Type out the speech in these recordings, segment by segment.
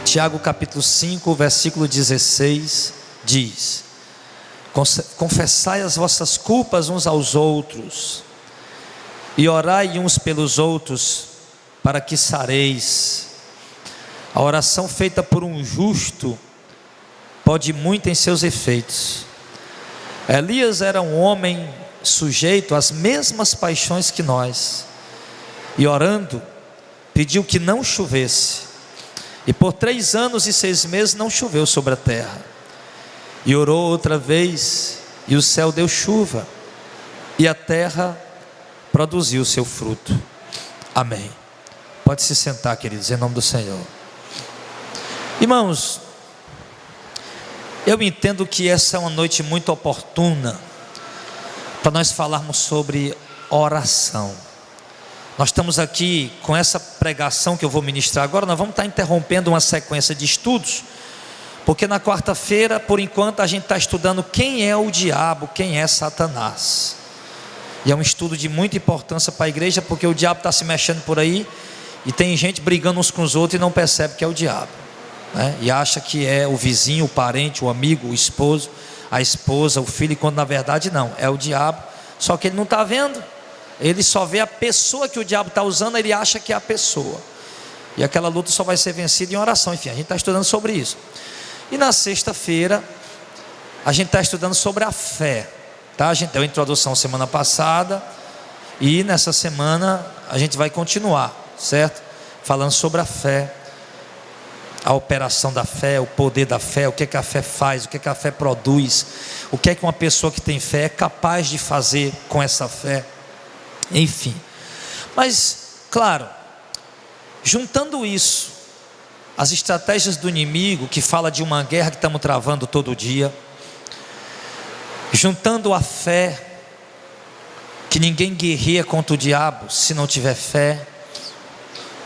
Tiago capítulo 5, versículo 16 diz: confessai as vossas culpas uns aos outros e orai uns pelos outros para que sareis. A oração feita por um justo pode muito em seus efeitos. Elias era um homem sujeito às mesmas paixões que nós, e orando pediu que não chovesse, e por 3 anos e 6 meses não choveu sobre a terra. E orou outra vez, e o céu deu chuva, e a terra produziu o seu fruto. Amém. Pode se sentar, queridos, em nome do Senhor. Irmãos, eu entendo que essa é uma noite muito oportuna para nós falarmos sobre oração. Nós estamos aqui com essa pregação que eu vou ministrar agora. Nós vamos estar interrompendo uma sequência de estudos, porque na quarta-feira, por enquanto, a gente está estudando quem é o diabo, quem é Satanás. E é um estudo de muita importância para a igreja, porque o diabo está se mexendo por aí, e tem gente brigando uns com os outros e não percebe que é o diabo, né? E acha que é o vizinho, o parente, o amigo, o esposo, a esposa, o filho, quando na verdade não, é o diabo. Só que ele não está vendo. Ele só vê a pessoa que o diabo está usando, ele acha que é a pessoa. E aquela luta só vai ser vencida em oração. Enfim, a gente está estudando sobre isso. E na sexta-feira, a gente está estudando sobre a fé, tá? A gente deu a introdução semana passada, e nessa semana a gente vai continuar, certo? Falando sobre a fé, a operação da fé, o poder da fé, o que a fé faz, o que a fé produz, o que uma pessoa que tem fé é capaz de fazer com essa fé. Enfim, mas claro, juntando isso, as estratégias do inimigo, que fala de uma guerra que estamos travando todo dia, juntando a fé, que ninguém guerreia contra o diabo se não tiver fé,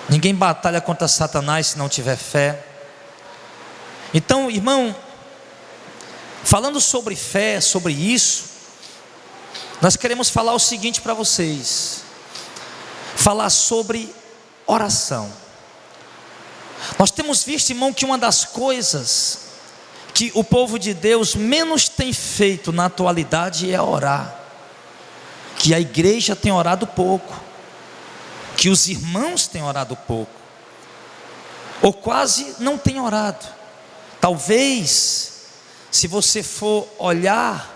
ninguém batalha contra Satanás se não tiver fé. Então, irmão, falando sobre fé, sobre isso, nós queremos falar o seguinte para vocês: falar sobre oração. Nós temos visto, irmão, que uma das coisas que o povo de Deus menos tem feito na atualidade é orar. Que a igreja tem orado pouco, que os irmãos têm orado pouco, ou quase não têm orado. Talvez, se você for olhar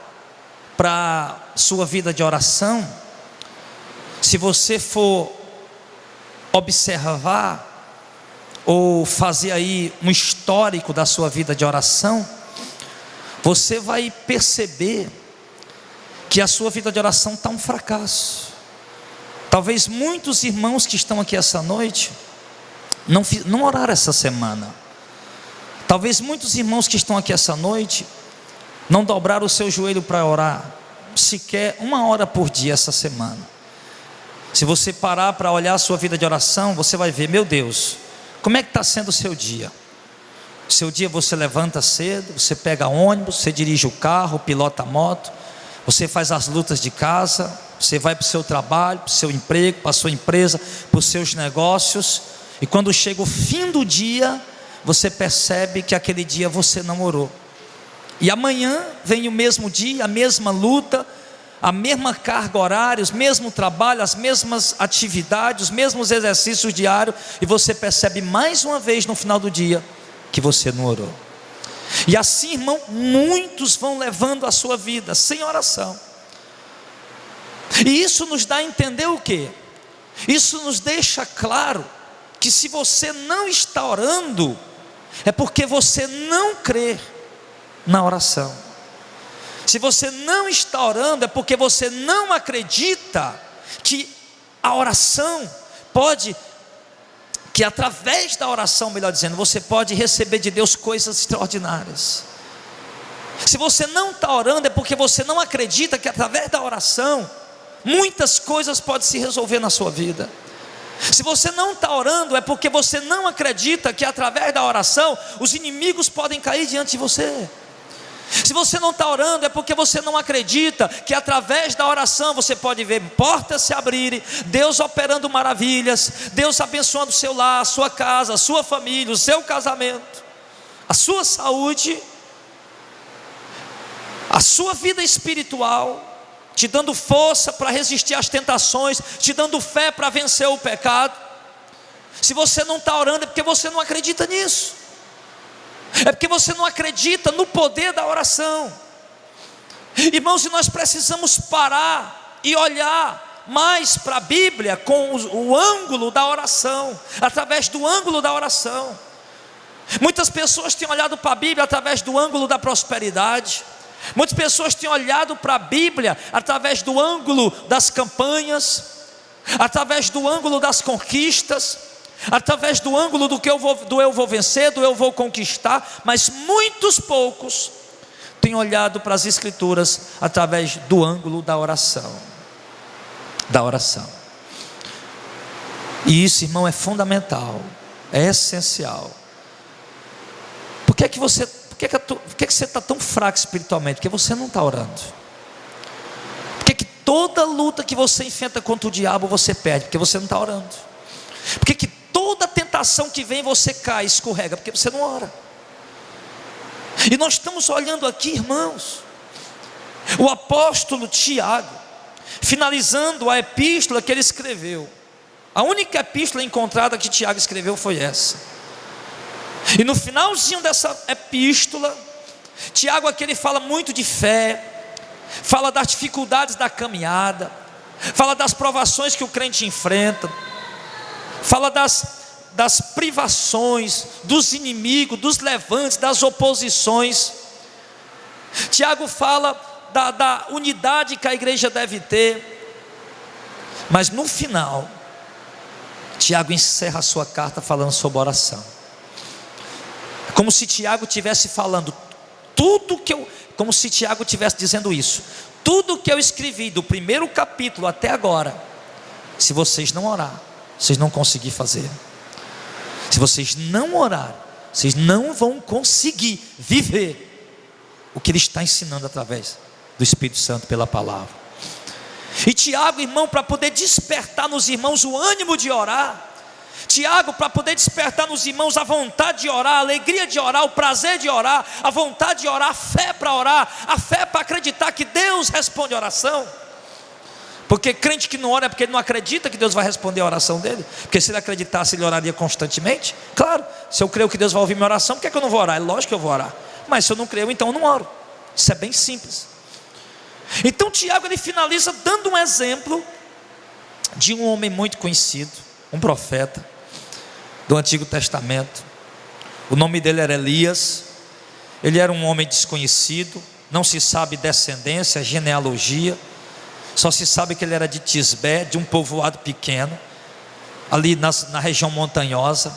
para sua vida de oração, se você for observar ou fazer aí um histórico da sua vida de oração, você vai perceber que a sua vida de oração está um fracasso. Talvez muitos irmãos que estão aqui essa noite não oraram essa semana. Talvez muitos irmãos que estão aqui essa noite não dobraram o seu joelho para orar sequer 1 hora por dia essa semana. Se você parar para olhar a sua vida de oração, você vai ver: meu Deus, como é que está sendo o seu dia? Seu dia, você levanta cedo, você pega ônibus, você dirige o carro, pilota a moto, você faz as lutas de casa, você vai para o seu trabalho, para o seu emprego, para a sua empresa, para os seus negócios, e quando chega o fim do dia, você percebe que aquele dia você não orou. E amanhã vem o mesmo dia, a mesma luta, a mesma carga horária, o mesmo trabalho, as mesmas atividades, os mesmos exercícios diários, e você percebe mais uma vez no final do dia que você não orou. E assim, irmão, muitos vão levando a sua vida sem oração. E isso nos dá a entender o quê? Isso nos deixa claro que se você não está orando, é porque você não crê na oração. Se você não está orando, é porque você não acredita que a oração pode, que através da oração, melhor dizendo, você pode receber de Deus coisas extraordinárias. Se você não está orando, é porque você não acredita que através da oração muitas coisas podem se resolver na sua vida. Se você não está orando, é porque você não acredita que através da oração os inimigos podem cair diante de você. Se você não está orando, é porque você não acredita que através da oração você pode ver portas se abrirem, Deus operando maravilhas, Deus abençoando o seu lar, a sua casa, a sua família, o seu casamento, a sua saúde, a sua vida espiritual, te dando força para resistir às tentações, te dando fé para vencer o pecado. Se você não está orando, é porque você não acredita nisso, é porque você não acredita no poder da oração. Irmãos, e nós precisamos parar e olhar mais para a Bíblia com o ângulo da oração, através do ângulo da oração. Muitas pessoas têm olhado para a Bíblia através do ângulo da prosperidade, muitas pessoas têm olhado para a Bíblia através do ângulo das campanhas, através do ângulo das conquistas, através do ângulo do eu vou vencer, do eu vou conquistar, mas muitos poucos têm olhado para as Escrituras através do ângulo da oração. E isso, irmão, é fundamental, é essencial. Por que você está tão fraco espiritualmente? Porque você não está orando. Por que toda luta que você enfrenta contra o diabo você perde? Porque você não está orando. Por que toda tentação que vem você cai, escorrega? Porque você não ora. E nós estamos olhando aqui, irmãos, o apóstolo Tiago, finalizando a epístola que ele escreveu. A única epístola encontrada que Tiago escreveu foi essa. E no finalzinho dessa epístola, Tiago aqui ele fala muito de fé, fala das dificuldades da caminhada, fala das provações que o crente enfrenta, fala das privações, dos inimigos, dos levantes, das oposições. Tiago fala da unidade que a igreja deve ter, mas no final, Tiago encerra a sua carta falando sobre oração. Como se Tiago estivesse falando como se Tiago estivesse dizendo isso: tudo que eu escrevi do primeiro capítulo até agora, se vocês não orar, vocês não conseguirem fazer. Se vocês não orarem, vocês não vão conseguir viver o que ele está ensinando através do Espírito Santo pela palavra. E Tiago, irmão, para poder despertar nos irmãos o ânimo de orar, Tiago, para poder despertar nos irmãos a vontade de orar, a alegria de orar, o prazer de orar, a vontade de orar, a fé para orar, a fé para acreditar que Deus responde a oração. Porque crente que não ora é porque ele não acredita que Deus vai responder a oração dele. Porque se ele acreditasse, ele oraria constantemente. Claro, se eu creio que Deus vai ouvir minha oração, por que eu não vou orar? É lógico que eu vou orar. Mas se eu não creio, então eu não oro. Isso é bem simples. Então Tiago ele finaliza dando um exemplo de um homem muito conhecido, um profeta do Antigo Testamento. O nome dele era Elias. Ele era um homem desconhecido, não se sabe descendência, genealogia. Só se sabe que ele era de Tisbé, de um povoado pequeno, ali na região montanhosa,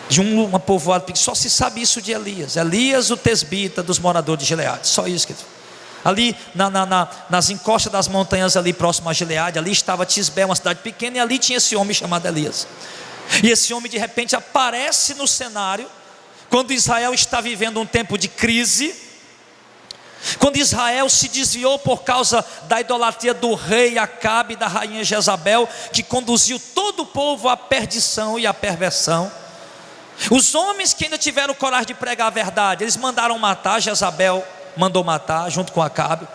de uma povoado pequeno. Só se sabe isso de Elias. Elias, o tesbita dos moradores de Gileade. Só isso que ali nas encostas das montanhas ali próximo a Gileade, ali estava Tisbé, uma cidade pequena, e ali tinha esse homem chamado Elias. E esse homem de repente aparece no cenário quando Israel está vivendo um tempo de crise, quando Israel se desviou por causa da idolatria do rei Acabe e da rainha Jezabel, que conduziu todo o povo à perdição e à perversão. Os homens que ainda tiveram coragem de pregar a verdade, eles mandaram matar. Jezabel mandou matar junto com Acabe.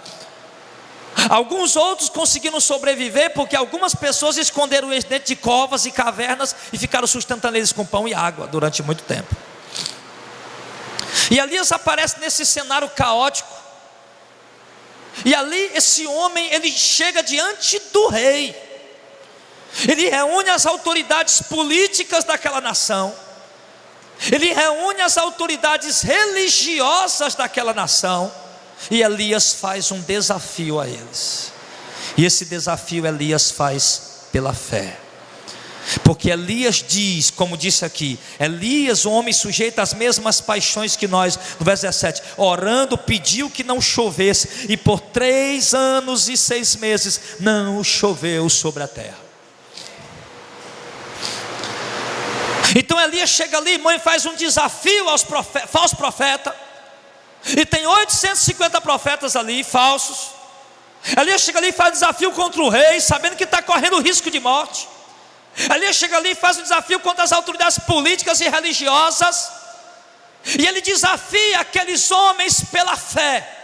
Alguns outros conseguiram sobreviver porque algumas pessoas esconderam eles dentro de covas e cavernas e ficaram sustentando eles com pão e água durante muito tempo. E Elias aparece nesse cenário caótico. E ali esse homem, ele chega diante do rei. Ele reúne as autoridades políticas daquela nação. Ele reúne as autoridades religiosas daquela nação. E Elias faz um desafio a eles. E esse desafio Elias faz pela fé. Porque Elias diz, como disse aqui, Elias, um homem sujeito às mesmas paixões que nós, no verso 17, orando, pediu que não chovesse, e por 3 anos e 6 meses não choveu sobre a terra. Então Elias chega ali, irmão, e faz um desafio aos falsos profetas, e tem 850 profetas ali, falsos. Elias chega ali e faz desafio contra o rei, sabendo que está correndo risco de morte. Elias chega ali e faz um desafio contra as autoridades políticas e religiosas, e ele desafia aqueles homens pela fé.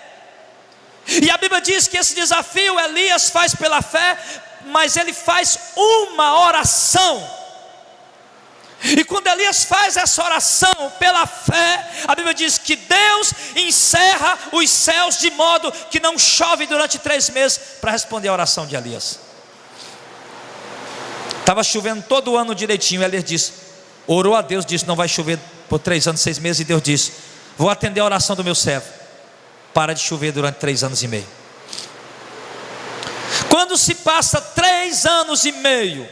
E a Bíblia diz que esse desafio Elias faz pela fé, mas ele faz uma oração. E quando Elias faz essa oração pela fé, a Bíblia diz que Deus encerra os céus de modo que não chove durante 3 meses para responder a oração de Elias. Estava chovendo todo ano direitinho. Elias disse, orou a Deus, disse não vai chover por 3 anos, 6 meses. E Deus disse, vou atender a oração do meu servo, para de chover durante 3 anos e meio. Quando se passa 3 anos e meio,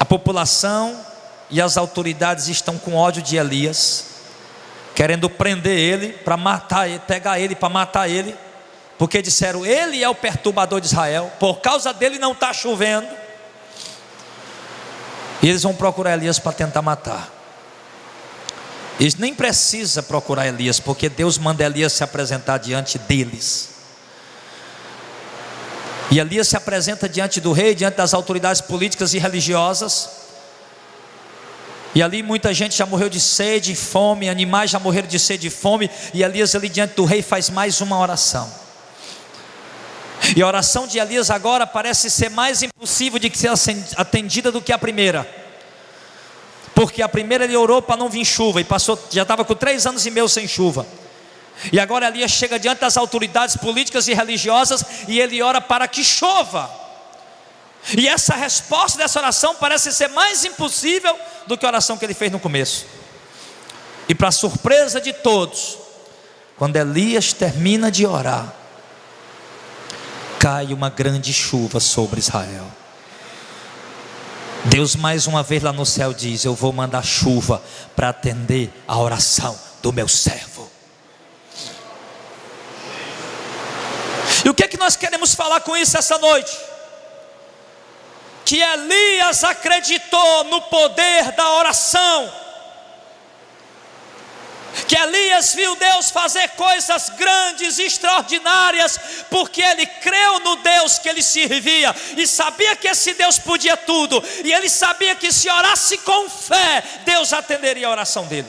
a população e as autoridades estão com ódio de Elias, querendo prender ele para matar ele, pegar ele para matar ele, porque disseram, ele é o perturbador de Israel, por causa dele não está chovendo. E eles vão procurar Elias para tentar matar. Eles nem precisam procurar Elias, porque Deus manda Elias se apresentar diante deles. E Elias se apresenta diante do rei, diante das autoridades políticas e religiosas. E ali muita gente já morreu de sede e fome, animais já morreram de sede e fome. E Elias ali diante do rei faz mais uma oração. E a oração de Elias agora parece ser mais impossível de ser atendida do que a primeira. Porque a primeira ele orou para não vir chuva, e já estava com 3 anos e meio sem chuva. E agora Elias chega diante das autoridades políticas e religiosas, e ele ora para que chova. E essa resposta dessa oração parece ser mais impossível do que a oração que ele fez no começo. E para surpresa de todos, quando Elias termina de orar, cai uma grande chuva sobre Israel. Deus mais uma vez lá no céu diz, eu vou mandar chuva para atender a oração do meu servo. E o que é que nós queremos falar com isso essa noite? Que Elias acreditou no poder da oração, que Elias viu Deus fazer coisas grandes e extraordinárias, porque ele creu no Deus que ele servia, e sabia que esse Deus podia tudo, e ele sabia que se orasse com fé, Deus atenderia a oração dele.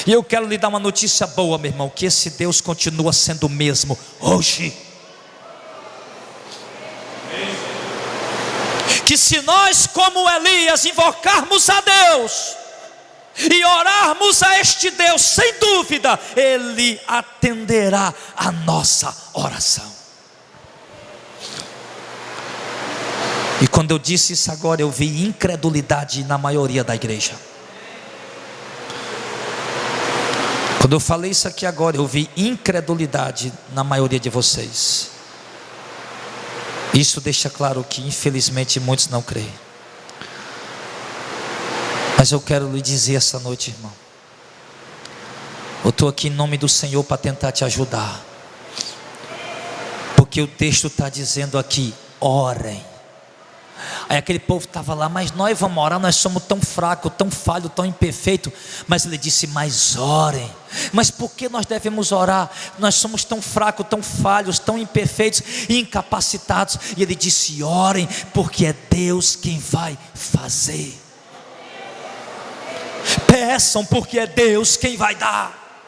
E eu quero lhe dar uma notícia boa, meu irmão, que esse Deus continua sendo o mesmo hoje. Que se nós, como Elias, invocarmos a Deus e orarmos a este Deus, sem dúvida, Ele atenderá a nossa oração. E quando eu disse isso agora, eu vi incredulidade na maioria da igreja. Quando eu falei isso aqui agora, eu vi incredulidade na maioria de vocês. Isso deixa claro que infelizmente muitos não creem. Mas eu quero lhe dizer essa noite, irmão, eu estou aqui em nome do Senhor para tentar te ajudar, porque o texto está dizendo aqui, orem. Aí aquele povo estava lá, mas nós vamos orar, nós somos tão fracos, tão falhos, tão imperfeitos. Mas ele disse, mas orem. Mas por que nós devemos orar? Nós somos tão fracos, tão falhos, tão imperfeitos e incapacitados. E ele disse, orem, porque é Deus quem vai fazer. Peçam, porque é Deus quem vai dar.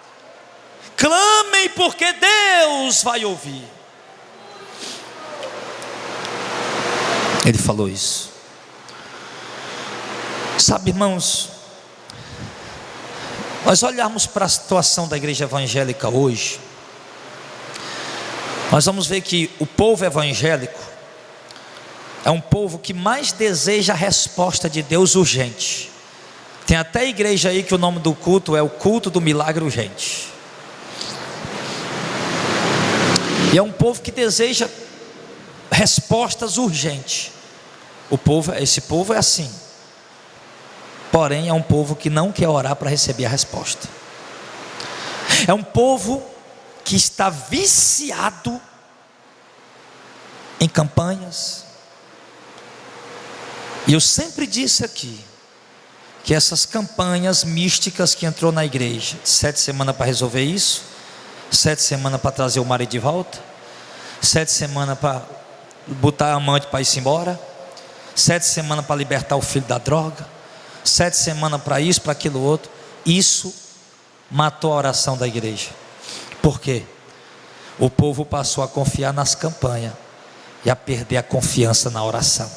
Clamem, porque Deus vai ouvir. Ele falou isso. Sabe, irmãos, nós olharmos para a situação da igreja evangélica hoje, nós vamos ver que o povo evangélico é um povo que mais deseja a resposta de Deus urgente. Tem até igreja aí que o nome do culto é o culto do milagre urgente. E é um povo que deseja respostas urgentes. Esse povo é assim. Porém é um povo que não quer orar para receber a resposta. É um povo que está viciado em campanhas. E eu sempre disse aqui que essas campanhas místicas que entrou na igreja, 7 semanas para resolver isso, 7 semanas para trazer o marido de volta, 7 semanas para botar a amante para ir embora, 7 semanas para libertar o filho da droga, 7 semanas para isso, para aquilo outro. Isso matou a oração da igreja. Por quê? O povo passou a confiar nas campanhas e a perder a confiança na oração.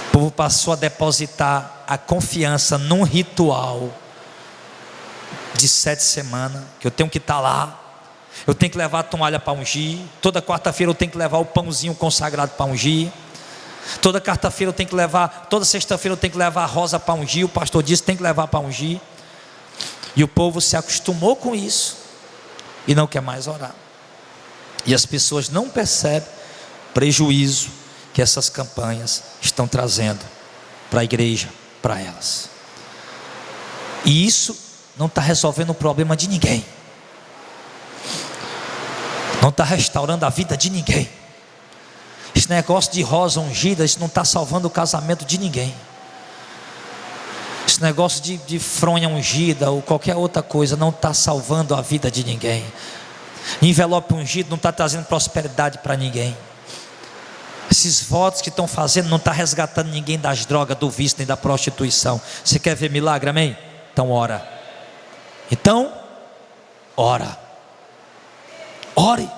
O povo passou a depositar a confiança num ritual de 7 semanas, que eu tenho que estar lá, eu tenho que levar a toalha para ungir, toda quarta-feira eu tenho que levar o pãozinho consagrado para ungir, toda quarta-feira eu tenho que levar, toda sexta-feira eu tenho que levar a rosa para ungir, o pastor disse que tem que levar para ungir, e o povo se acostumou com isso, e não quer mais orar, e as pessoas não percebem o prejuízo que essas campanhas estão trazendo para a igreja, para elas. E isso não está resolvendo o problema de ninguém, não está restaurando a vida de ninguém. Esse negócio de rosa ungida, isso não está salvando o casamento de ninguém. Esse negócio de fronha ungida ou qualquer outra coisa não está salvando a vida de ninguém. Envelope ungido não está trazendo prosperidade para ninguém. Esses votos que estão fazendo não está resgatando ninguém das drogas, do vício, nem da prostituição. Você quer ver milagre, amém? Então ora. Então, ora. Ore.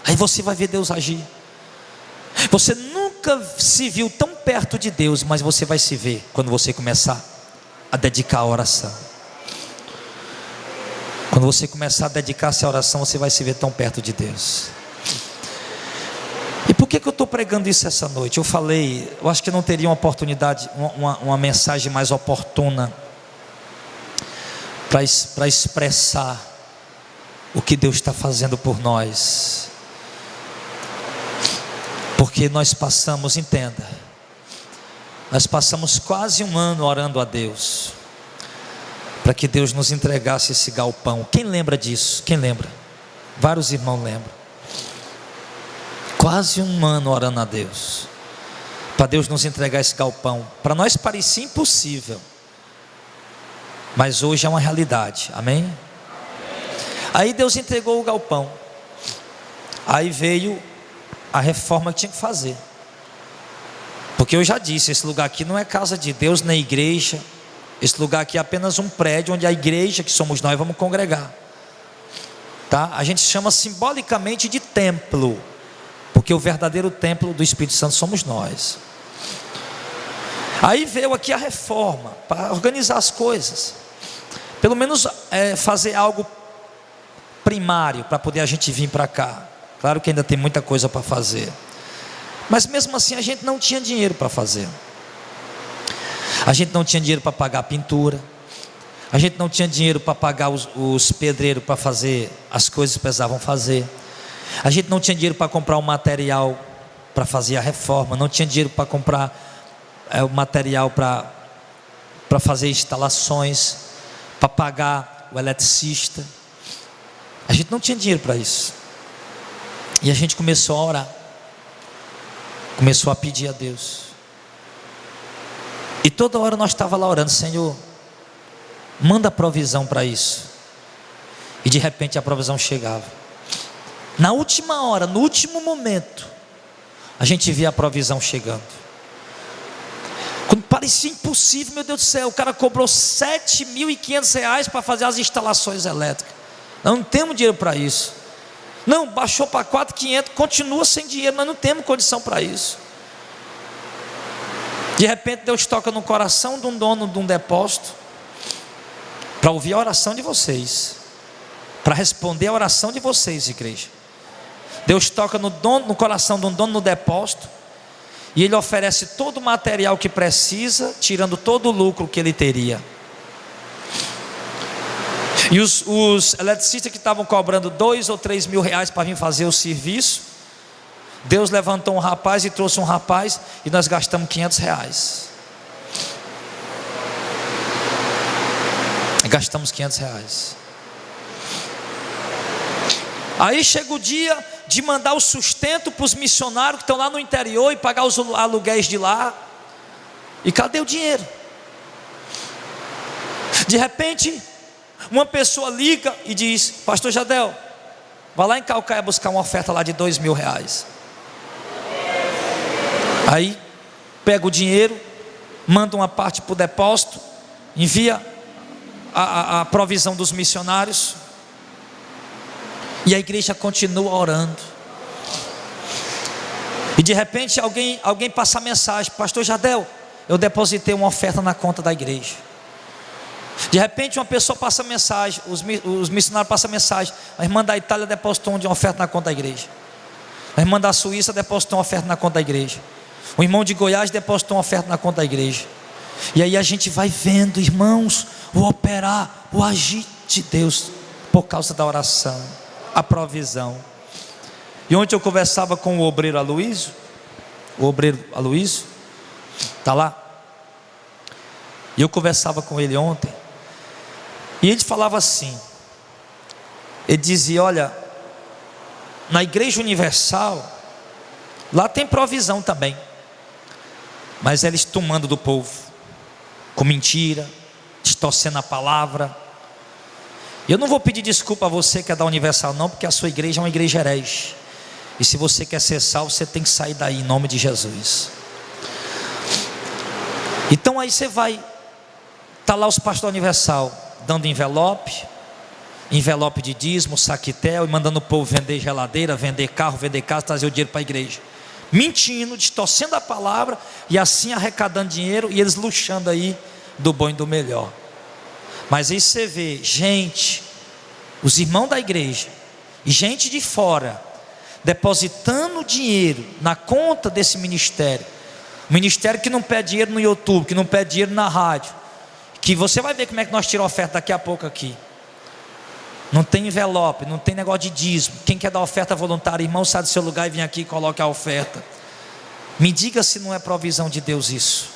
Aí você vai ver Deus agir. Você nunca se viu tão perto de Deus, mas você vai se ver quando você começar a dedicar a oração. Quando você começar a dedicar-se à oração, você vai se ver tão perto de Deus. E por que eu estou pregando isso essa noite? Eu falei, eu acho que não teria uma oportunidade, uma mensagem mais oportuna para expressar o que Deus está fazendo por nós. Porque nós passamos, entenda, nós passamos quase um ano orando a Deus, para que Deus nos entregasse esse galpão. Quem lembra disso? Quem lembra? Vários irmãos lembram. Quase um ano orando a Deus, para Deus nos entregar esse galpão. Para nós parecia impossível, mas hoje é uma realidade, amém? Aí Deus entregou o galpão, aí veio a reforma que tinha que fazer, porque eu já disse, esse lugar aqui não é casa de Deus nem igreja, esse lugar aqui é apenas um prédio onde a igreja, que somos nós, vamos congregar, tá? A gente chama simbolicamente de templo, porque o verdadeiro templo do Espírito Santo somos nós. Aí veio aqui a reforma, para organizar as coisas, pelo menos fazer algo primário, para poder a gente vir para cá. Claro que ainda tem muita coisa para fazer, mas mesmo assim a gente não tinha dinheiro para fazer. A gente não tinha dinheiro para pagar a pintura, a gente não tinha dinheiro para pagar os pedreiros para fazer as coisas que precisavam fazer, a gente não tinha dinheiro para comprar o material para fazer a reforma, não tinha dinheiro para comprar o material para fazer instalações, para pagar o eletricista. A gente não tinha dinheiro para isso. E a gente começou a orar, começou a pedir a Deus, e toda hora nós estávamos lá orando: Senhor, manda provisão para isso. E de repente a provisão chegava. Na última hora, no último momento, a gente via a provisão chegando. Quando parecia impossível, meu Deus do céu, o cara cobrou R$7.500 para fazer as instalações elétricas. Nós não temos dinheiro para isso. Não, baixou para 4.500, continua sem dinheiro, nós não temos condição para isso. De repente Deus toca no coração de um dono de um depósito, para ouvir a oração de vocês, para responder a oração de vocês, igreja. Deus toca no coração de um dono no depósito, e ele oferece todo o material que precisa, tirando todo o lucro que ele teria. E os eletricistas que estavam cobrando R$2 ou R$3.000 para vir fazer o serviço, Deus levantou um rapaz e trouxe um rapaz, e nós gastamos R$500. Gastamos R$500. Aí chega o dia de mandar o sustento para os missionários que estão lá no interior e pagar os aluguéis de lá. E cadê o dinheiro? De repente, uma pessoa liga e diz: pastor Jadel, vai lá em Calcaia buscar uma oferta lá de R$2.000. Aí pega o dinheiro, manda uma parte para o depósito, envia a provisão dos missionários, e a igreja continua orando. E de repente alguém passa a mensagem: pastor Jadel, eu depositei uma oferta na conta da igreja. De repente uma pessoa passa a mensagem, os missionários passam a mensagem: a irmã da Itália depositou uma oferta na conta da igreja. A irmã da Suíça depositou uma oferta na conta da igreja. O irmão de Goiás depositou uma oferta na conta da igreja. E aí a gente vai vendo, irmãos, o operar, o agir de Deus, por causa da oração, a provisão. E ontem eu conversava com o obreiro Aloísio, está lá, e eu conversava com ele ontem, e ele falava assim, ele dizia: olha, na Igreja Universal, lá tem provisão também, mas eles tomando do povo, com mentira, distorcendo a palavra. Eu não vou pedir desculpa a você que é da Universal não, porque a sua igreja é uma igreja herege, e se você quer ser salvo, você tem que sair daí em nome de Jesus. Então aí você vai, está lá os pastores da Universal dando envelope de dízimo, saquitel, e mandando o povo vender geladeira, vender carro, vender casa, trazer o dinheiro para a igreja, mentindo, distorcendo a palavra, e assim arrecadando dinheiro, e eles luxando aí do bom e do melhor. Mas aí você vê gente, os irmãos da igreja e gente de fora depositando dinheiro na conta desse ministério, ministério que não pede dinheiro no YouTube, que não pede dinheiro na rádio, que você vai ver como é que nós tiramos oferta daqui a pouco aqui. Não tem envelope, não tem negócio de dízimo. Quem quer dar oferta voluntária, irmão, sai do seu lugar e vem aqui e coloque a oferta. Me diga se não é provisão de Deus isso.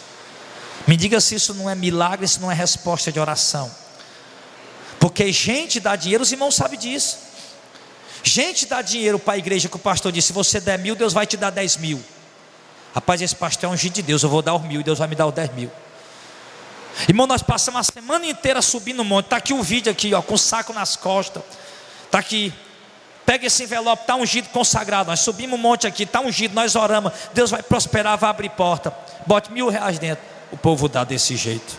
Me diga se isso não é milagre, se não é resposta de oração. Porque gente dá dinheiro, os irmãos sabem disso. Gente dá dinheiro para a igreja, que o pastor disse: se você der 1.000, Deus vai te dar 10.000. Rapaz, esse pastor é ungido de Deus, eu vou dar os 1.000 e Deus vai me dar os 10.000. Irmão, nós passamos a semana inteira subindo o monte. Está aqui o vídeo aqui, ó, com o saco nas costas. Está aqui. Pega esse envelope, está ungido, consagrado. Nós subimos um monte aqui, está ungido, nós oramos. Deus vai prosperar, vai abrir porta. Bote R$1.000 dentro. O povo dá desse jeito.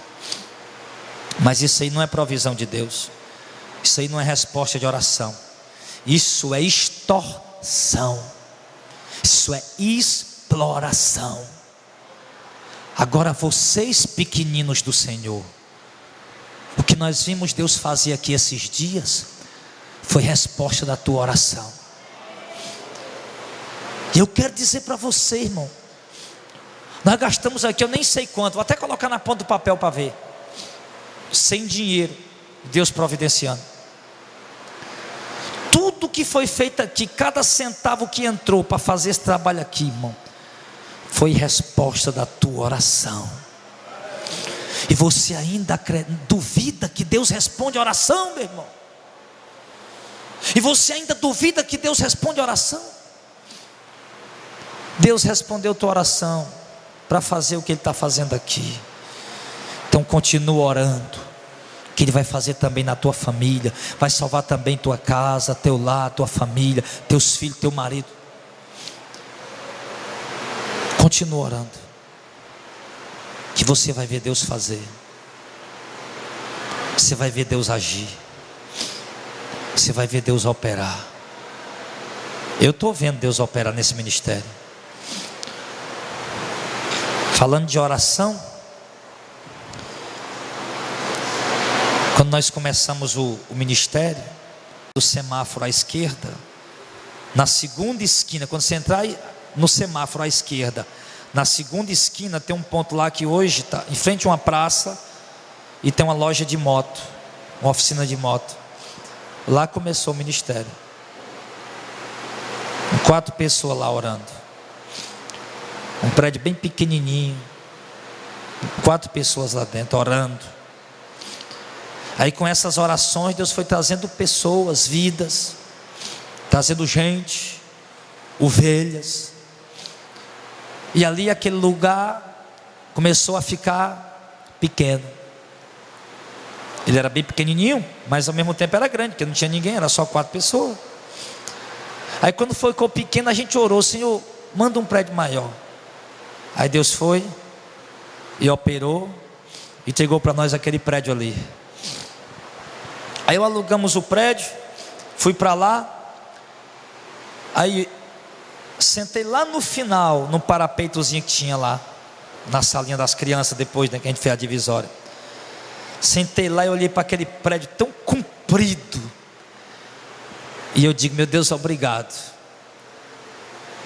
Mas isso aí não é provisão de Deus. Isso aí não é resposta de oração. Isso é extorsão. Isso é exploração. Agora vocês pequeninos do Senhor, o que nós vimos Deus fazer aqui esses dias foi resposta da tua oração. E eu quero dizer para você, irmão, nós gastamos aqui, eu nem sei quanto, vou até colocar na ponta do papel para ver, sem dinheiro, Deus providenciando. Tudo que foi feito aqui, cada centavo que entrou para fazer esse trabalho aqui, irmão, foi resposta da tua oração. E você ainda duvida que Deus responde a oração, meu irmão? E você ainda duvida que Deus responde a oração? Deus respondeu tua oração para fazer o que Ele está fazendo aqui. Então continua orando, que Ele vai fazer também na tua família, vai salvar também tua casa, teu lar, tua família, teus filhos, teu marido. Continua orando, que você vai ver Deus fazer. Você vai ver Deus agir. Você vai ver Deus operar. Eu estou vendo Deus operar nesse ministério. Falando de oração, quando nós começamos o ministério, do semáforo à esquerda, na segunda esquina, quando você entrar no semáforo à esquerda, na segunda esquina tem um ponto lá que hoje está em frente a uma praça, e tem uma loja de moto, uma oficina de moto. Lá começou o ministério, 4 pessoas lá orando, um prédio bem pequenininho, 4 pessoas lá dentro orando. Aí com essas orações Deus foi trazendo pessoas, vidas, trazendo gente, ovelhas. E ali aquele lugar começou a ficar pequeno. Ele era bem pequenininho, mas ao mesmo tempo era grande, porque não tinha ninguém, era só 4 pessoas. Aí quando ficou pequeno, a gente orou: Senhor, manda um prédio maior. Aí Deus foi e operou e entregou para nós aquele prédio ali. Aí alugamos o prédio, fui para lá. Aí sentei lá no final, no parapeitozinho que tinha lá, na salinha das crianças, depois, né, que a gente fez a divisória. Sentei lá e olhei para aquele prédio tão comprido. E eu digo: meu Deus, obrigado.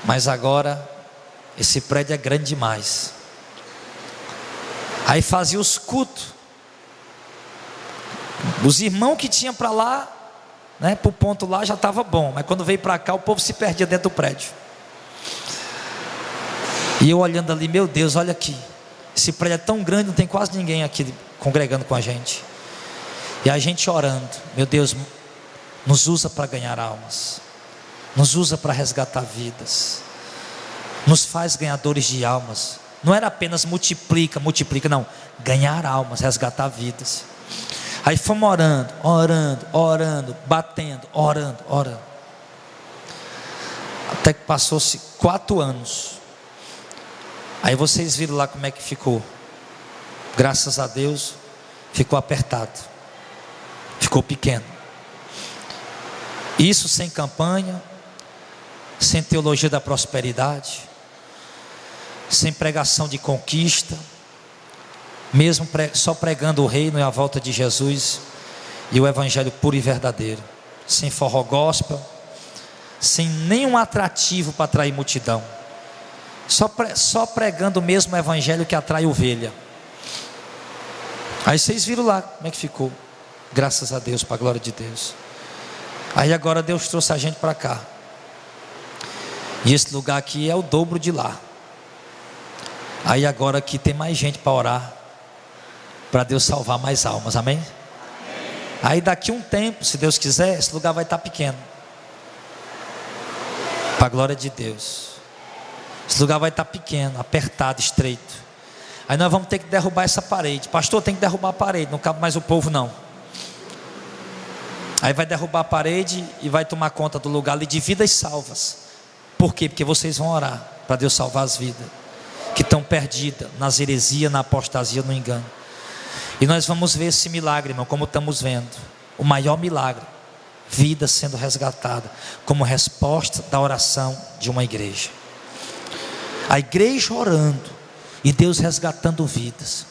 Mas agora esse prédio é grande demais. Aí fazia os cultos. Os irmãos que tinham para lá, né, para o ponto lá já estava bom. Mas quando veio para cá, o povo se perdia dentro do prédio. E eu olhando ali: meu Deus, olha aqui, esse prédio é tão grande, não tem quase ninguém aqui congregando com a gente. E a gente orando: meu Deus, nos usa para ganhar almas, nos usa para resgatar vidas, nos faz ganhadores de almas. Não era apenas multiplica, não, ganhar almas, resgatar vidas. Aí fomos orando, batendo, orando. Até que passou-se 4 anos. Aí vocês viram lá como é que ficou. Graças a Deus, ficou apertado, ficou pequeno. Isso sem campanha, sem teologia da prosperidade, sem pregação de conquista, mesmo só pregando o reino e a volta de Jesus e o evangelho puro e verdadeiro, sem forró gospel, sem nenhum atrativo para atrair multidão, só pregando mesmo o evangelho que atrai ovelha. Aí vocês viram lá como é que ficou. Graças a Deus, para a glória de Deus. Aí agora Deus trouxe a gente para cá. E esse lugar aqui é o dobro de lá. Aí agora aqui tem mais gente para orar, para Deus salvar mais almas, amém? Amém? Aí daqui um tempo, se Deus quiser, esse lugar vai estar pequeno, para a glória de Deus. Esse lugar vai estar pequeno, apertado, estreito. Aí nós vamos ter que derrubar essa parede. Pastor, tem que derrubar a parede, não cabe mais o povo não. Aí vai derrubar a parede e vai tomar conta do lugar ali de vidas salvas. Por quê? Porque vocês vão orar para Deus salvar as vidas que estão perdidas nas heresias, na apostasia, no engano. E nós vamos ver esse milagre, irmão, como estamos vendo. O maior milagre: vida sendo resgatada, como resposta da oração de uma igreja. A igreja orando e Deus resgatando vidas.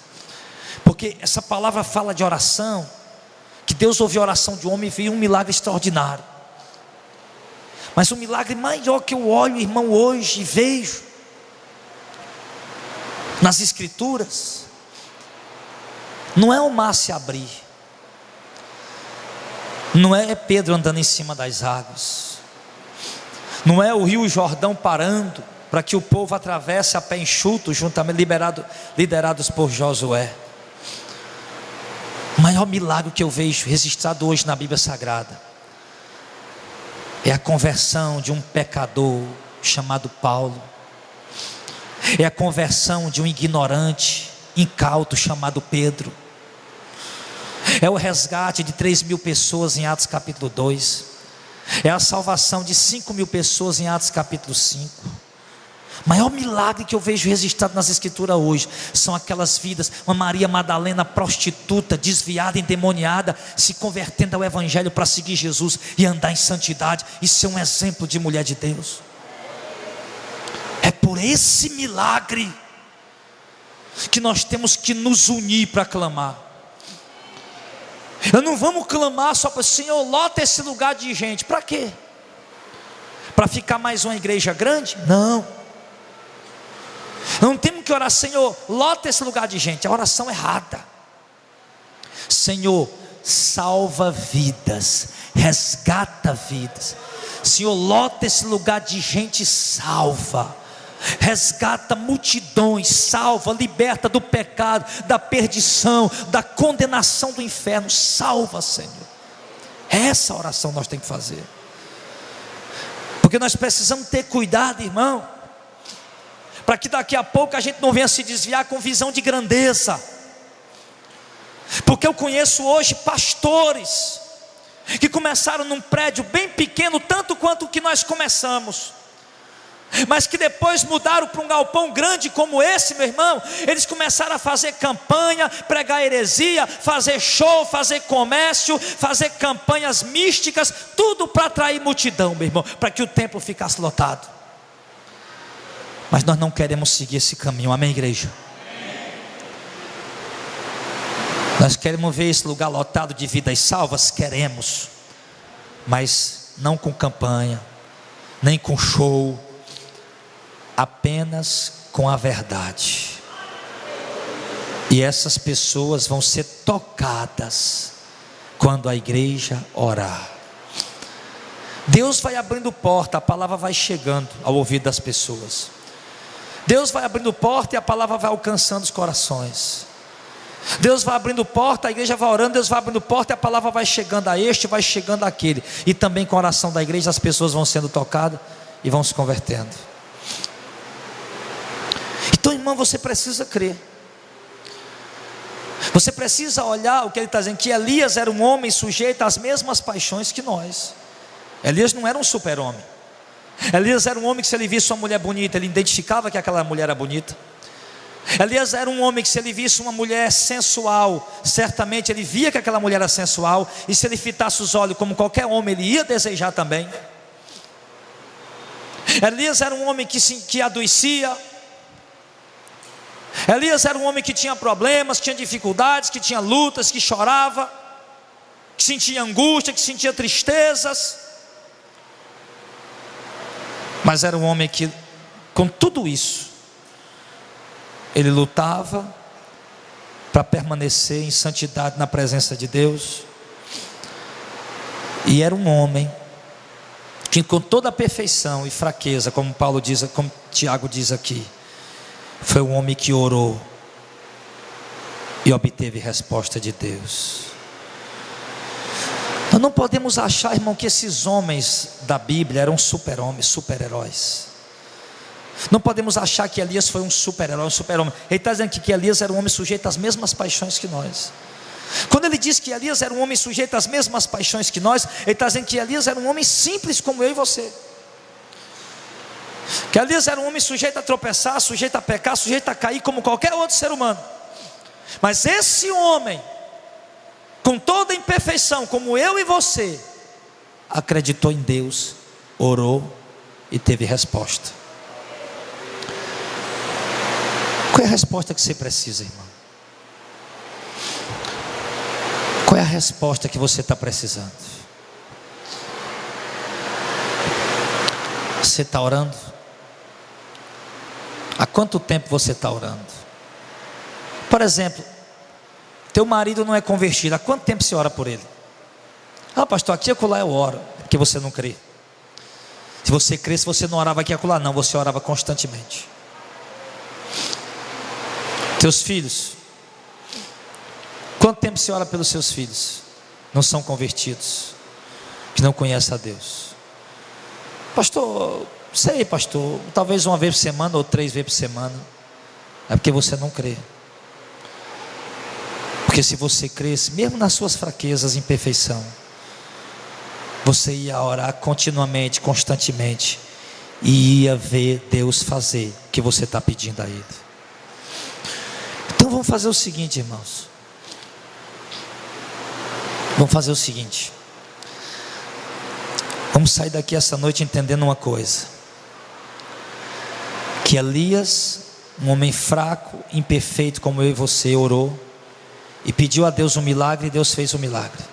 Porque essa palavra fala de oração, que Deus ouviu a oração de um homem e viu um milagre extraordinário. Mas o milagre maior que eu olho, irmão, hoje e vejo nas escrituras, não é o mar se abrir, não é Pedro andando em cima das águas, não é o rio Jordão parando para que o povo atravesse a pé enxuto, juntamente liderados por Josué. O maior milagre que eu vejo registrado hoje na Bíblia Sagrada é a conversão de um pecador chamado Paulo, é a conversão de um ignorante, incauto chamado Pedro, é o resgate de 3.000 pessoas em Atos capítulo 2, é a salvação de 5.000 pessoas em Atos capítulo 5. O maior milagre que eu vejo registrado nas escrituras hoje são aquelas vidas, uma Maria Madalena prostituta, desviada, endemoniada, se convertendo ao evangelho para seguir Jesus e andar em santidade e ser um exemplo de mulher de Deus. É por esse milagre que nós temos que nos unir para clamar. Não vamos clamar só para: Senhor, lota esse lugar de gente. Para quê? Para ficar mais uma igreja grande? Não temos que orar: Senhor, lota esse lugar de gente. A oração errada. Senhor, salva vidas, resgata vidas. Senhor, lota esse lugar de gente, salva, resgata multidões, salva, liberta do pecado, da perdição, da condenação do inferno. Salva, Senhor. Essa oração nós temos que fazer, porque nós precisamos ter cuidado, irmão, para que daqui a pouco a gente não venha se desviar com visão de grandeza. Porque eu conheço hoje pastores que começaram num prédio bem pequeno, tanto quanto o que nós começamos, mas que depois mudaram para um galpão grande como esse, meu irmão. Eles começaram a fazer campanha, pregar heresia, fazer show, fazer comércio, fazer campanhas místicas, tudo para atrair multidão, meu irmão, para que o templo ficasse lotado. Mas nós não queremos seguir esse caminho, amém, igreja? Nós queremos ver esse lugar lotado de vidas salvas? Queremos, mas não com campanha, nem com show, apenas com a verdade. E essas pessoas vão ser tocadas quando a igreja orar. Deus vai abrindo porta, a palavra vai chegando ao ouvido das pessoas. Deus vai abrindo porta e a palavra vai alcançando os corações. Deus vai abrindo porta, a igreja vai orando, Deus vai abrindo porta e a palavra vai chegando a este, vai chegando àquele. E também com a oração da igreja as pessoas vão sendo tocadas e vão se convertendo. Então, irmão, você precisa crer. Você precisa olhar o que ele está dizendo, que Elias era um homem sujeito às mesmas paixões que nós. Elias não era um super-homem. Elias era um homem que, se ele visse uma mulher bonita, ele identificava que aquela mulher era bonita. Elias era um homem que, se ele visse uma mulher sensual, certamente ele via que aquela mulher era sensual, e se ele fitasse os olhos como qualquer homem, ele ia desejar também. Elias era um homem que adoecia. Elias era um homem que tinha problemas, que tinha dificuldades, que tinha lutas, que chorava, que sentia angústia, que sentia tristezas. Mas era um homem que, com tudo isso, ele lutava para permanecer em santidade na presença de Deus. E era um homem que, com toda a perfeição e fraqueza, como Paulo diz, como Tiago diz aqui, foi um homem que orou e obteve resposta de Deus. Nós não podemos achar, irmão, que esses homens da Bíblia eram super-homens, super-heróis. Não podemos achar que Elias foi um super-herói, um super-homem. Ele está dizendo que Elias era um homem sujeito às mesmas paixões que nós. Quando ele diz que Elias era um homem sujeito às mesmas paixões que nós, ele está dizendo que Elias era um homem simples como eu e você. Que Elias era um homem sujeito a tropeçar, sujeito a pecar, sujeito a cair como qualquer outro ser humano. Mas esse homem, com toda a imperfeição, como eu e você, acreditou em Deus, orou e teve resposta. Qual é a resposta que você precisa, irmão? Qual é a resposta que você está precisando? Você está orando? Há quanto tempo você está orando? Por exemplo, teu marido não é convertido, há quanto tempo você ora por ele? Ah, pastor, aqui e acolá eu oro. É porque você não crê. Se você crê, se você não orava aqui e acolá, não, você orava constantemente. Teus filhos, quanto tempo você ora pelos seus filhos? Não são convertidos, que não conhecem a Deus. Pastor, sei, pastor, talvez uma vez por semana ou 3 vezes por semana. É porque você não crê. Porque se você cresce, mesmo nas suas fraquezas e imperfeição, você ia orar continuamente, constantemente, e ia ver Deus fazer o que você está pedindo a Ele. Então vamos fazer o seguinte, irmãos. Vamos fazer o seguinte. Vamos sair daqui essa noite entendendo uma coisa: que Elias, um homem fraco, imperfeito como eu e você, orou e pediu a Deus um milagre, e Deus fez o milagre.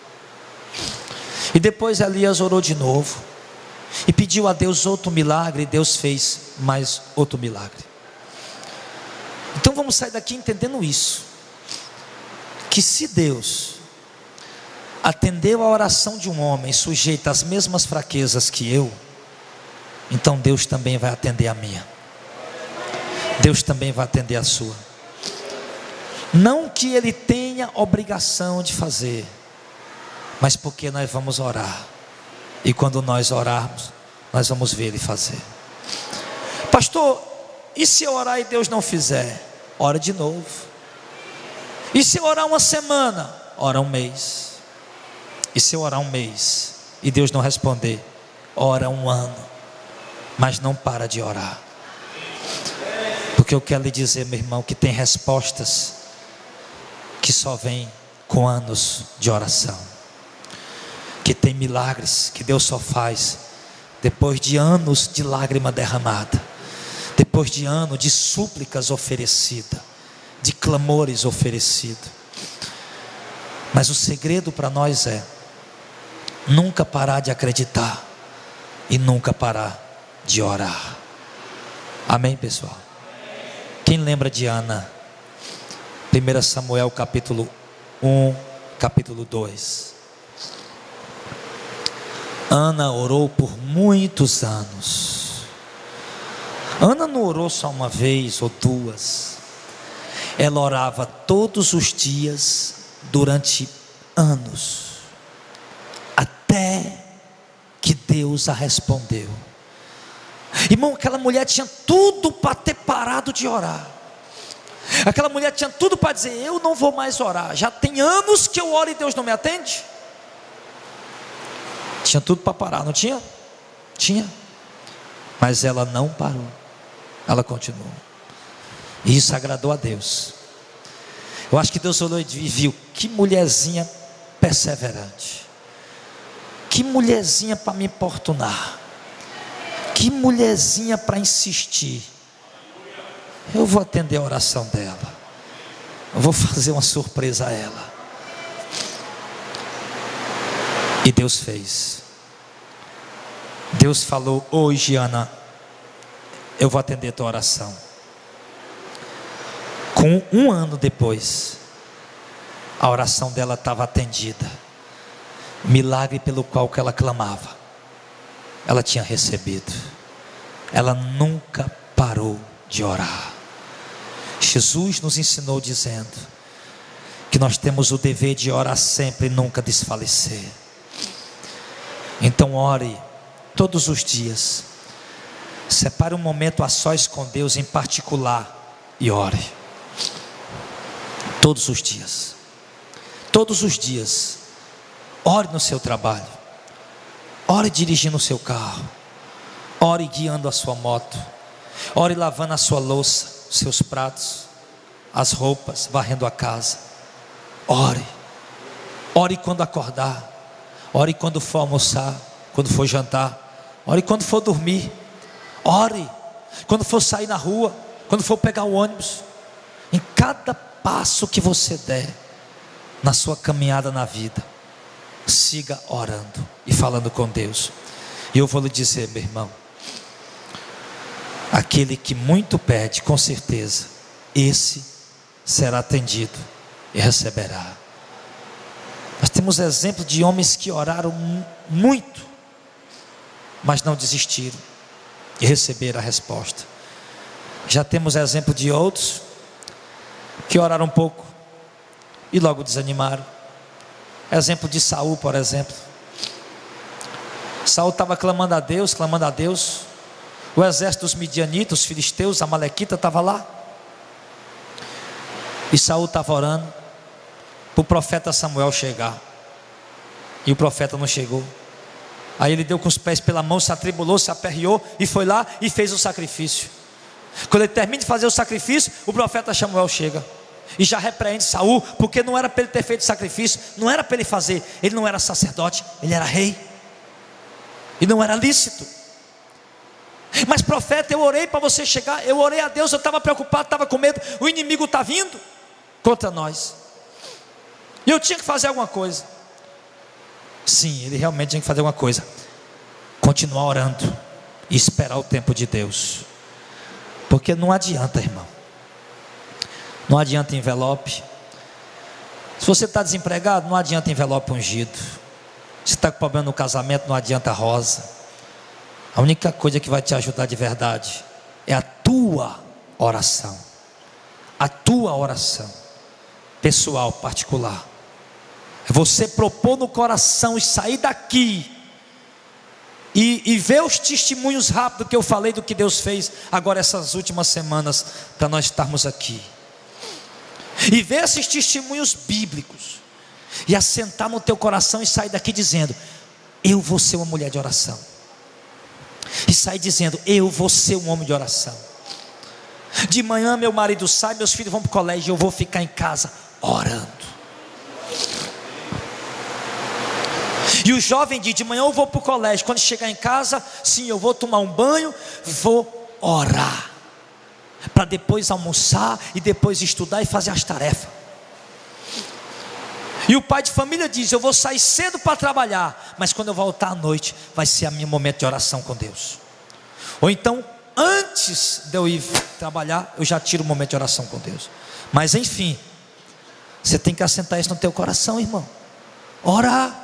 E depois Elias orou de novo e pediu a Deus outro milagre, e Deus fez mais outro milagre. Então vamos sair daqui entendendo isso: que se Deus atendeu a oração de um homem sujeito às mesmas fraquezas que eu, então Deus também vai atender a minha. Deus também vai atender a sua. Não que Ele tenha obrigação de fazer, mas porque nós vamos orar, e quando nós orarmos, nós vamos ver Ele fazer. Pastor, E se eu orar e Deus não fizer? Ora de novo. E se eu orar uma semana? Ora um mês. E se eu orar um mês e Deus não responder? Ora um ano. Mas não para de orar. Porque eu quero lhe dizer, meu irmão, que tem respostas que só vêm com anos de oração. Que tem milagres que Deus só faz depois de anos de lágrima derramada, depois de anos de súplicas oferecidas, de clamores oferecidos. Mas o segredo para nós é nunca parar de acreditar e nunca parar de orar. Amém, pessoal? Quem lembra de Ana? 1 Samuel capítulo 1, capítulo 2. Ana orou por muitos anos. Ana não orou só uma vez ou duas. Ela orava todos os dias durante anos, até que Deus a respondeu. Irmão, aquela mulher tinha tudo para ter parado de orar. Aquela mulher tinha tudo para dizer: eu não vou mais orar, já tem anos que eu oro e Deus não me atende. Tinha tudo para parar, não tinha? Tinha. Mas ela não parou, ela continuou. E isso agradou a Deus. Eu acho que Deus olhou e viu: que mulherzinha perseverante, que mulherzinha para me importunar, que mulherzinha para insistir. Eu vou atender a oração dela, eu vou fazer uma surpresa a ela. E Deus fez. Deus falou: hoje, Ana, eu vou atender a tua oração. Com um ano depois, a oração dela estava atendida. Milagre pelo qual que ela clamava, ela tinha recebido. Ela nunca parou de orar. Jesus nos ensinou dizendo que nós temos o dever de orar sempre e nunca desfalecer. Então ore todos os dias. Separe um momento a sós com Deus em particular e ore. Todos os dias. Todos os dias. Ore no seu trabalho. Ore dirigindo o seu carro. Ore guiando a sua moto. Ore lavando a sua louça, os seus pratos, as roupas, varrendo a casa. Ore. Ore quando acordar. Ore quando for almoçar, quando for jantar. Ore quando for dormir. Ore quando for sair na rua, quando for pegar o ônibus. Em cada passo que você der na sua caminhada na vida, siga orando e falando com Deus. E eu vou lhe dizer, meu irmão, aquele que muito pede, com certeza, esse será atendido e receberá. Nós temos exemplo de homens que oraram muito, mas não desistiram e receberam a resposta. Já temos exemplo de outros que oraram um pouco e logo desanimaram. Exemplo de Saul, por exemplo. Saul estava clamando a Deus. O exército dos midianitas, os filisteus, a Amalequita estava lá. E Saul estava orando para o profeta Samuel chegar. E o profeta não chegou. Aí ele deu com os pés pela mão, se atribulou, se aperreou e foi lá e fez o sacrifício. Quando ele termina de fazer o sacrifício, o profeta Samuel chega e já repreende Saul, porque não era para ele ter feito sacrifício, não era para ele fazer. Ele não era sacerdote, ele era rei, e não era lícito. Mas profeta, eu orei para você chegar, eu orei a Deus, eu estava preocupado, estava com medo, o inimigo está vindo contra nós, e eu tinha que fazer alguma coisa. Sim, ele realmente tinha que fazer alguma coisa. Continuar orando e esperar o tempo de Deus. Porque não adianta, irmão. Não adianta envelope. Se você está desempregado, não adianta envelope ungido. Se está com problema no casamento, não adianta rosa. A única coisa que vai te ajudar de verdade é a tua oração. A tua oração pessoal, particular. É você propor no coração e sair daqui e ver os testemunhos rápidos que eu falei do que Deus fez agora essas últimas semanas, para nós estarmos aqui, e ver esses testemunhos bíblicos, e assentar no teu coração e sair daqui dizendo: eu vou ser uma mulher de oração, e sair dizendo: eu vou ser um homem de oração. De manhã meu marido sai, meus filhos vão para o colégio, eu vou ficar em casa orando. E o jovem diz: de manhã eu vou para o colégio, quando chegar em casa, sim, eu vou tomar um banho, vou orar, para depois almoçar e depois estudar e fazer as tarefas. E o pai de família diz: eu vou sair cedo para trabalhar, mas quando eu voltar à noite, vai ser a meu momento de oração com Deus. Ou então, antes de eu ir trabalhar, eu já tiro o momento de oração com Deus. Mas enfim, você tem que assentar isso no teu coração, irmão. Orar.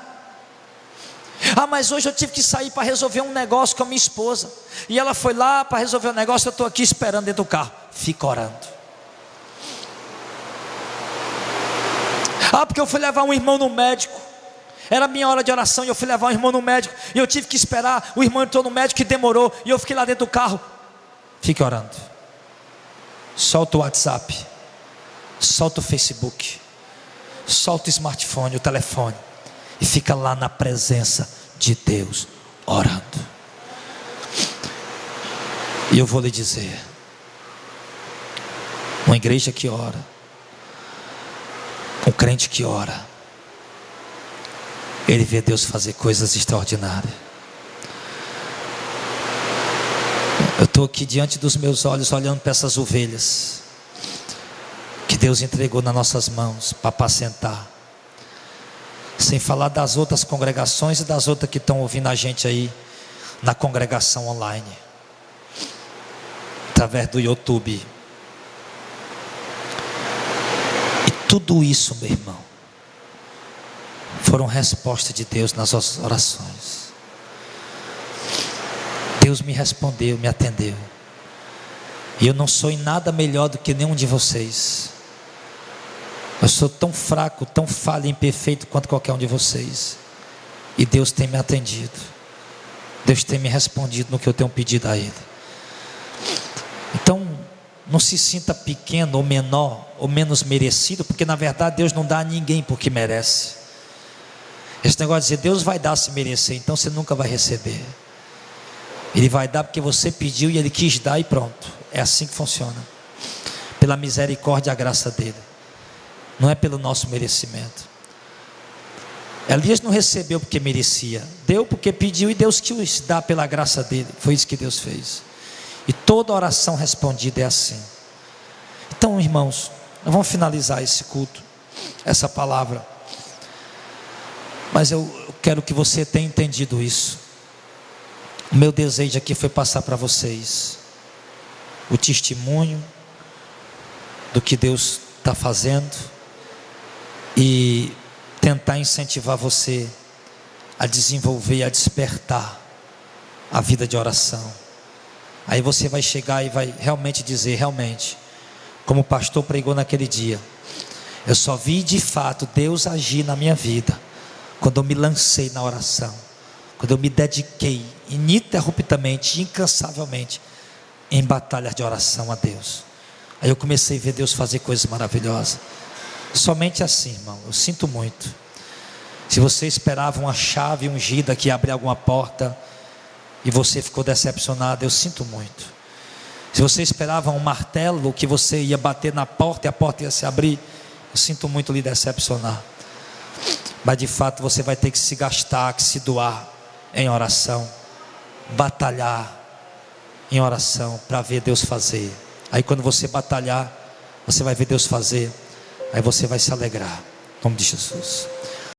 Ah, mas hoje eu tive que sair para resolver um negócio com a minha esposa, e ela foi lá para resolver o negócio, eu estou aqui esperando dentro do carro. Fica orando. Ah, porque eu fui levar um irmão no médico, era minha hora de oração, e eu fui levar um irmão no médico, e eu tive que esperar, o irmão entrou no médico e demorou, e eu fiquei lá dentro do carro. Fique orando. Solta o WhatsApp, solta o Facebook, solta o smartphone, o telefone, e fica lá na presença de Deus, orando. E eu vou lhe dizer, uma igreja que ora, um crente que ora, ele vê Deus fazer coisas extraordinárias. Eu estou aqui diante dos meus olhos, olhando para essas ovelhas que Deus entregou nas nossas mãos para apacentar. Sem falar das outras congregações e das outras que estão ouvindo a gente aí na congregação online, através do YouTube. E tudo isso, meu irmão, foram respostas de Deus nas nossas orações. Deus me respondeu, me atendeu. E eu não sou em nada melhor do que nenhum de vocês. Eu sou tão fraco, tão falho e imperfeito quanto qualquer um de vocês. E Deus tem me atendido. Deus tem me respondido no que eu tenho pedido a Ele. Então, não se sinta pequeno ou menor ou menos merecido, porque na verdade Deus não dá a ninguém porque merece. Esse negócio de dizer Deus vai dar se merecer, então você nunca vai receber. Ele vai dar porque você pediu e Ele quis dar e pronto. É assim que funciona. Pela misericórdia e a graça dEle. Não é pelo nosso merecimento. Elias não recebeu porque merecia, deu porque pediu e Deus quis dar pela graça dele. Foi isso que Deus fez. E toda oração respondida é assim. Então, irmãos, nós vamos finalizar esse culto, essa palavra. Mas eu quero que você tenha entendido isso. O meu desejo aqui foi passar para vocês o testemunho do que Deus está fazendo e tentar incentivar você a desenvolver, a despertar a vida de oração. Aí você vai chegar e vai realmente dizer, realmente, como o pastor pregou naquele dia, eu só vi de fato Deus agir na minha vida quando eu me lancei na oração, quando eu me dediquei ininterruptamente, incansavelmente em batalhas de oração a Deus. Aí eu comecei a ver Deus fazer coisas maravilhosas. Somente assim, irmão, eu sinto muito. Se você esperava uma chave ungida que ia abrir alguma porta e você ficou decepcionado, eu sinto muito. Se você esperava um martelo que você ia bater na porta e a porta ia se abrir, eu sinto muito lhe decepcionar. Mas de fato você vai ter que se gastar, que se doar em oração, batalhar em oração para ver Deus fazer. Aí quando você batalhar, você vai ver Deus fazer. Aí você vai se alegrar, em nome de Jesus.